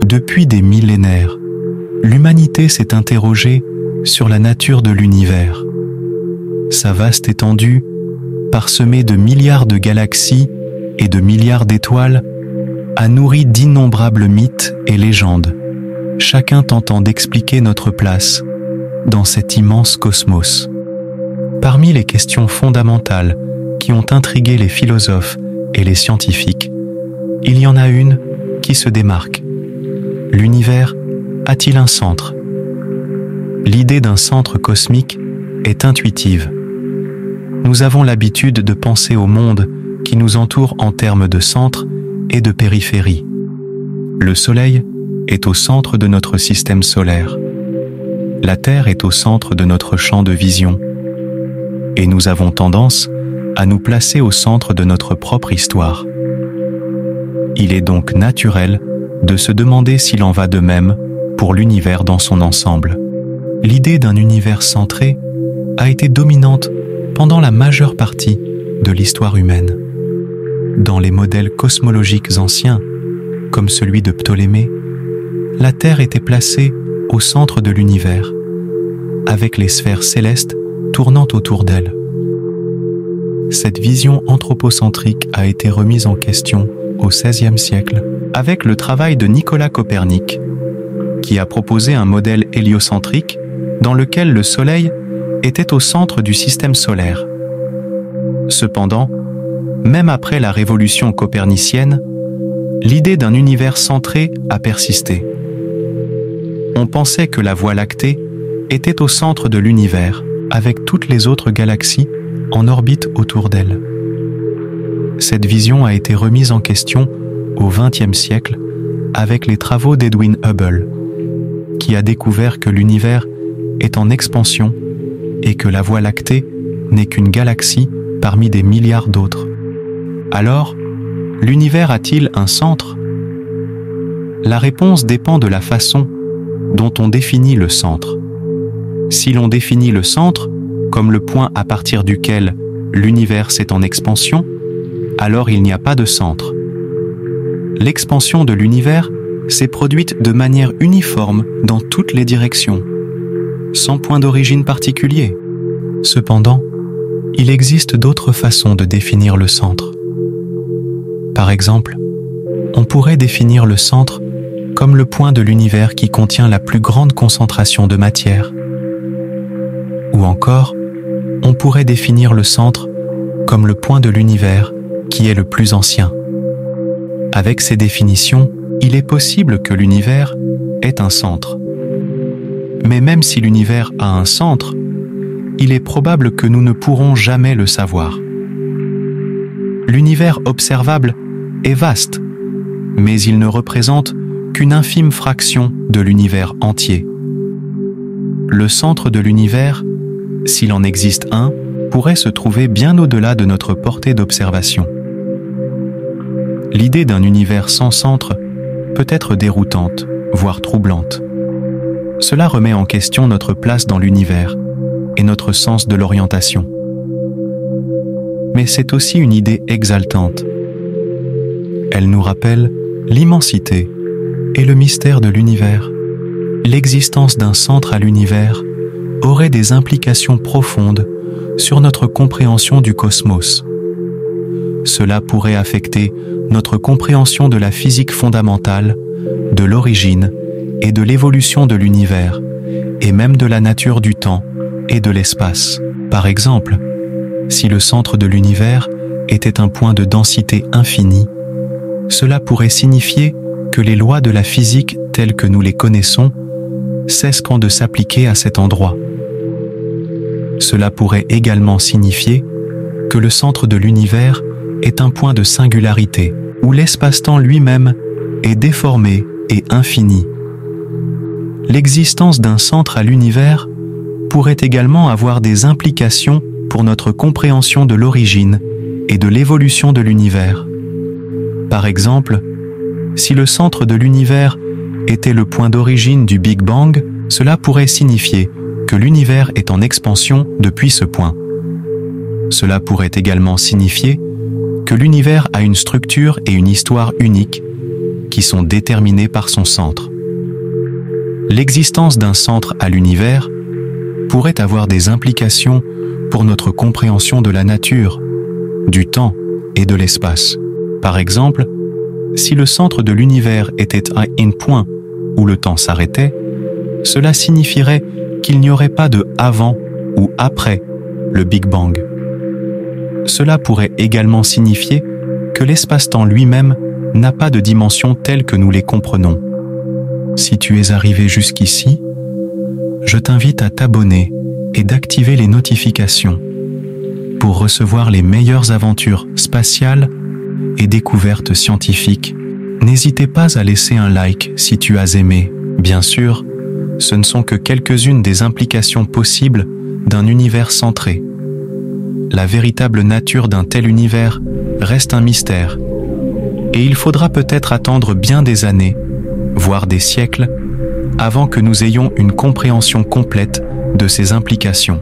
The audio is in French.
Depuis des millénaires, l'humanité s'est interrogée sur la nature de l'univers. Sa vaste étendue, parsemée de milliards de galaxies et de milliards d'étoiles, a nourri d'innombrables mythes et légendes, chacun tentant d'expliquer notre place dans cet immense cosmos. Parmi les questions fondamentales qui ont intrigué les philosophes et les scientifiques, il y en a une qui se démarque. L'univers a-t-il un centre? L'idée d'un centre cosmique est intuitive. Nous avons l'habitude de penser au monde qui nous entoure en termes de centre et de périphérie. Le Soleil est au centre de notre système solaire. La Terre est au centre de notre champ de vision. Et nous avons tendance à nous placer au centre de notre propre histoire. Il est donc naturel de se demander s'il en va de même pour l'univers dans son ensemble. L'idée d'un univers centré a été dominante pendant la majeure partie de l'histoire humaine. Dans les modèles cosmologiques anciens, comme celui de Ptolémée, la Terre était placée au centre de l'univers, avec les sphères célestes tournant autour d'elle. Cette vision anthropocentrique a été remise en question au XVIe siècle avec le travail de Nicolas Copernic, qui a proposé un modèle héliocentrique dans lequel le Soleil était au centre du système solaire. Cependant, même après la révolution copernicienne, l'idée d'un univers centré a persisté. On pensait que la Voie lactée était au centre de l'univers, avec toutes les autres galaxies en orbite autour d'elle. Cette vision a été remise en question au XXe siècle avec les travaux d'Edwin Hubble, qui a découvert que l'univers est en expansion et que la Voie lactée n'est qu'une galaxie parmi des milliards d'autres. Alors, l'univers a-t-il un centre? La réponse dépend de la façon dont on définit le centre. Si l'on définit le centre comme le point à partir duquel l'univers est en expansion, alors il n'y a pas de centre. L'expansion de l'univers s'est produite de manière uniforme dans toutes les directions, sans point d'origine particulier. Cependant, il existe d'autres façons de définir le centre. Par exemple, on pourrait définir le centre comme le point de l'univers qui contient la plus grande concentration de matière. Ou encore, on pourrait définir le centre comme le point de l'univers qui est le plus ancien. Avec ces définitions, il est possible que l'univers ait un centre. Mais même si l'univers a un centre, il est probable que nous ne pourrons jamais le savoir. L'univers observable est vaste, mais il ne représente qu'une infime fraction de l'univers entier. Le centre de l'univers, s'il en existe un, pourrait se trouver bien au-delà de notre portée d'observation. L'idée d'un univers sans centre peut être déroutante, voire troublante. Cela remet en question notre place dans l'univers et notre sens de l'orientation. Mais c'est aussi une idée exaltante. Elle nous rappelle l'immensité et le mystère de l'univers. L'existence d'un centre à l'univers aurait des implications profondes sur notre compréhension du cosmos. Cela pourrait affecter notre compréhension de la physique fondamentale, de l'origine et de l'évolution de l'univers, et même de la nature du temps et de l'espace. Par exemple, si le centre de l'univers était un point de densité infinie, cela pourrait signifier que les lois de la physique telles que nous les connaissons cessent quand de s'appliquer à cet endroit. Cela pourrait également signifier que le centre de l'univers est un point de singularité, où l'espace-temps lui-même est déformé et infini. L'existence d'un centre à l'univers pourrait également avoir des implications pour notre compréhension de l'origine et de l'évolution de l'univers. Par exemple, si le centre de l'univers était le point d'origine du Big Bang, cela pourrait signifier que l'univers est en expansion depuis ce point. Cela pourrait également signifier que l'univers a une structure et une histoire unique qui sont déterminées par son centre. L'existence d'un centre à l'univers pourrait avoir des implications pour notre compréhension de la nature, du temps et de l'espace. Par exemple, si le centre de l'univers était à un point où le temps s'arrêtait, cela signifierait qu'il n'y aurait pas de avant ou après le Big Bang. Cela pourrait également signifier que l'espace-temps lui-même n'a pas de dimensions telles que nous les comprenons. Si tu es arrivé jusqu'ici, je t'invite à t'abonner et d'activer les notifications pour recevoir les meilleures aventures spatiales et découvertes scientifiques. N'hésitez pas à laisser un like si tu as aimé. Bien sûr, ce ne sont que quelques-unes des implications possibles d'un univers centré. La véritable nature d'un tel univers reste un mystère, et il faudra peut-être attendre bien des années, voire des siècles, avant que nous ayons une compréhension complète de ces implications.